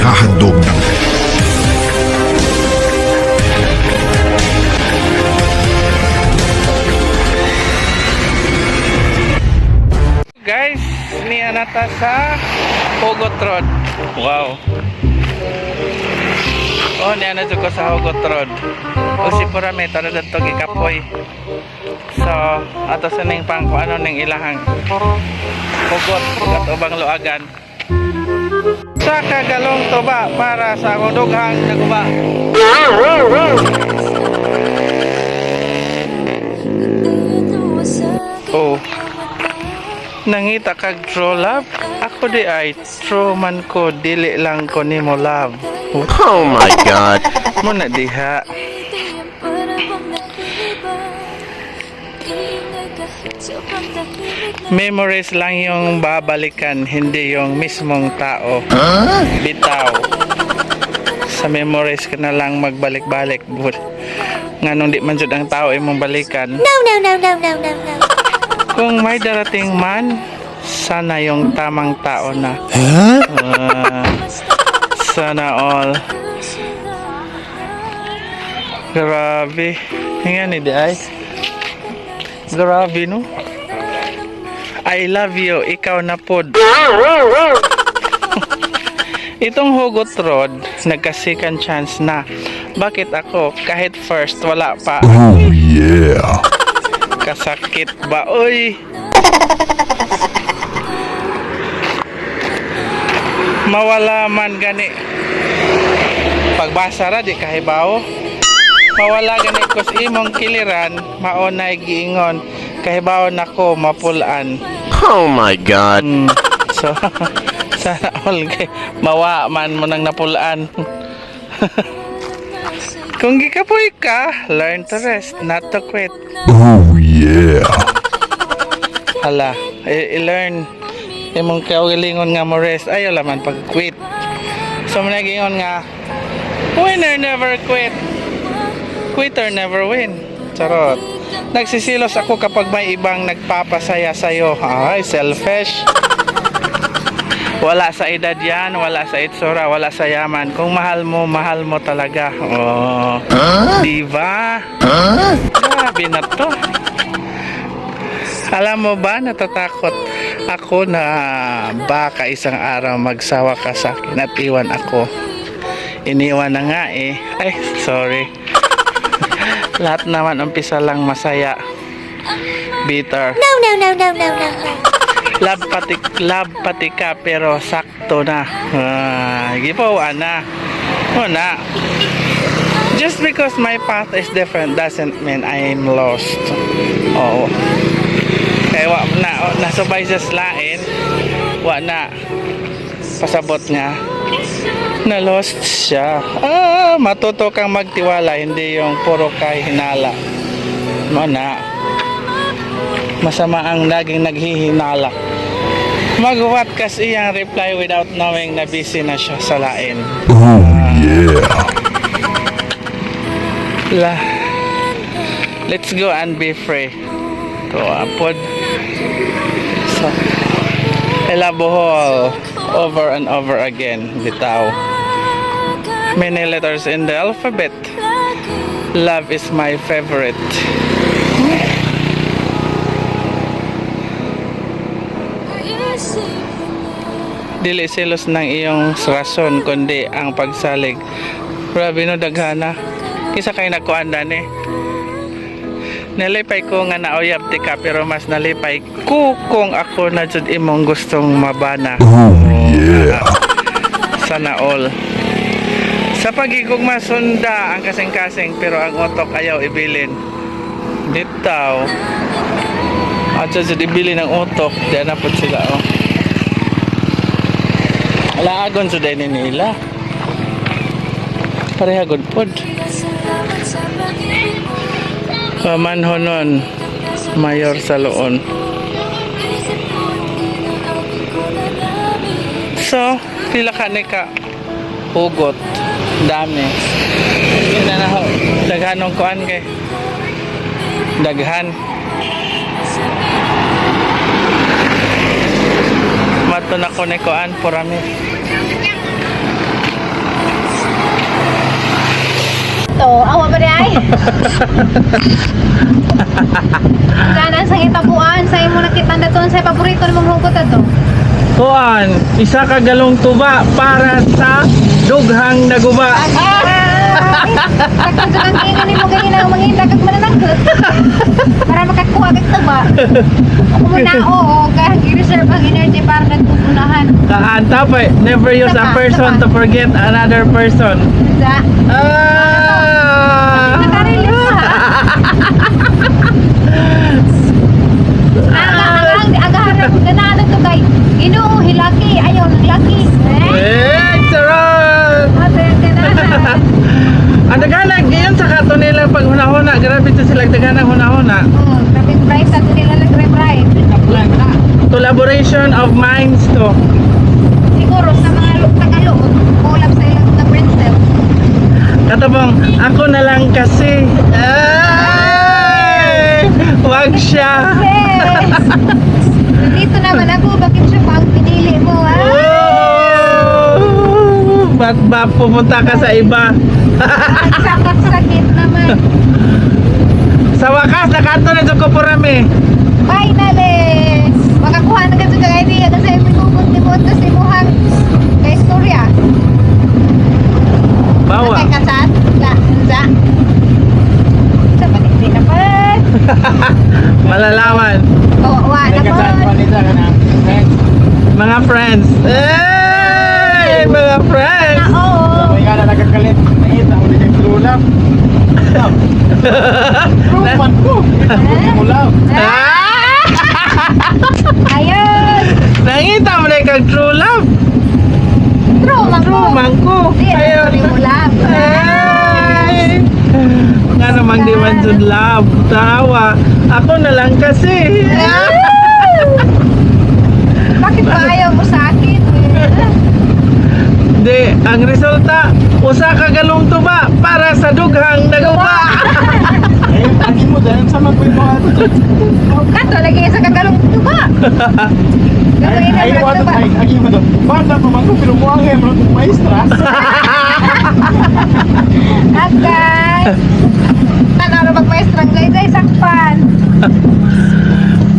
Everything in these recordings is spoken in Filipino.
maghahandog ng guys, niya nata sa Hugot Road. Wow. Oh, niya na ko sa Hugot Road. O si Purame, tara dito gikapoy. So, ato sa ning pang kung ano ning ilahang Hugot at ubang luagan. Sa kagalong tuba para sa akong dughang naguba. Oh. Nangita kag true love, ako di ay true man ko, dili lang ko nimo love. Oh my God. Mo na diha. Memories lang yung babalikan, hindi yung mismong tao. Bitaw. Sa memories ka na lang magbalik-balik. Nganong di man jud ang tao imong balikan. No. Kung may darating man, sana yung tamang tao na. Sana all. Grabe. Hingan ni di ay. Grabe no. I love you. Ikaw na pod. Itong Hugot Road, nagka-second chance na. Bakit ako? Kahit first, wala pa. oh yeah. Kasakit ba? Uy! Mawala man gani. Pagbasa ra di kahibaw. Mawala gani kus imong kiliran, maunay giingon. Kahibaw nako mapulan. Oh my God. So, sana all kay mawa man mo nang napulaan. Kung gikapoy ka, learn to rest, not to quit. Oh yeah. Hala, i-learn imong kaugalingon nga mo rest, ayaw laman pag-quit. So managingon nga, winner never quit, quitter never win. Charot. Nagsisilos ako kapag may ibang nagpapasaya sa'yo. Ay, selfish. Wala sa edad yan, wala sa itsura, wala sa yaman. Kung mahal mo talaga. Oh, diba? Grabe na to. Alam mo ba, natatakot ako na baka isang araw magsawa ka sa akin at iwan ako. Iniwan na nga eh. Ay, sorry. Lahat naman umpisa lang masaya. Bitter. No. Love pati ka pero sakto na. Gipawan na. Una. Just because my path is different doesn't mean I'm lost. Oo. Kaya wa na nasubay sa lain. Wa na pasabot nga na lost siya. Matuto kang magtiwala, hindi yung puro kay hinala. Mana. Masama ang laging naghihinala. Magwat kasi iyang reply without knowing na busy na siya sa lain. Oh yeah. Let's go and be free. To apod. So, elabohol over and over again. Bitaw. Many letters in the alphabet. Love is my favorite. Dili selos ng iyong rason kundi ang pagsalig. Grabe no, daghana. Kisa kay nagkuandan eh. Nalipay ko nga nauyab ti ka pero mas nalipay ko kung ako na jud imong gustong mabana. Oh yeah. Sana all. Sa pagigog masunda ang kasing-kasing pero ang utok ayaw ibilin. Ditaw. At jud ibilin ang utok, di na pud sila oh. Alaagon sa din nila. Parehagod pod. Pamanhonon, mayor sa loon. So, pila ka ni ka hugot. Dami. Hindi na na daghanong kuan kay. Daghan. Mato na ko ni kuan, purami. Kanan sa itabuan, sa imo nakita na to sa paborito nimong hugot ato. Kuan, isa ka galong tuba para sa dughang naguba. Pagkakang tingin nimo ganyan ang mangita kag mananangkot. Para makakuha kag tuba. Ako muna oo, kaya i-reserve ang energy para nagpupunahan. Kaanta pa, never use a person to forget another person. Sa nakarelate ha. Ang harap ganahan to kay Ginoo hilaki ayaw ng laki. Charot! Ate ganahan. Ang daganag ngayon sa kato nila pag hunahuna, grabe to sila daganag hunahuna. Oh, grabe price ato nila nagre-price. Collaboration of minds to. Siguro sa mga Tagalog, collab sa ilang na princess. Katabang, ako na lang kasi. Ay! Wag siya. Yes! Nandito naman ako, bakit siya pa ang pinili mo, ha? Oh! Ba't ba pupunta ka sa iba? Nagsakit-sakit naman. Sa wakas, nakato na dyan ko porami. Finally! Makakuha na ka dyan ng idea kasi may kumunti-munti sa imuhang ka-istorya. Bawa. Kay kasat, sa. Sa paniti na pa. Malalaman. Kawawa na po. Mga friends. Hey! Mga friends! Oo. Ayun! Nangita mo na kang true love. True, True mangko. Di, Ayun. true mo lang. Ay! Nga namang di man dyan love. Tawa. Ako na lang kasi. Bakit ba ayaw mo sa akin? Hindi. Ang resulta, usa ka galong tuba para sa dughang naguba. Kato, lagi sa kagalong tuba. Gawin na mga tuba. Okay. Tanaw na magmaistrang zay-zay sakpan.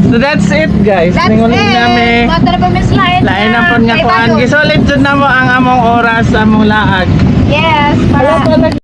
So that's it guys. That's Ninguling it. nami. Mata na pa may slide Lain na po nga Kay kuan. Badong. Gisolid dyan na mo ang among oras sa among laag. Yes, Wala para... talaga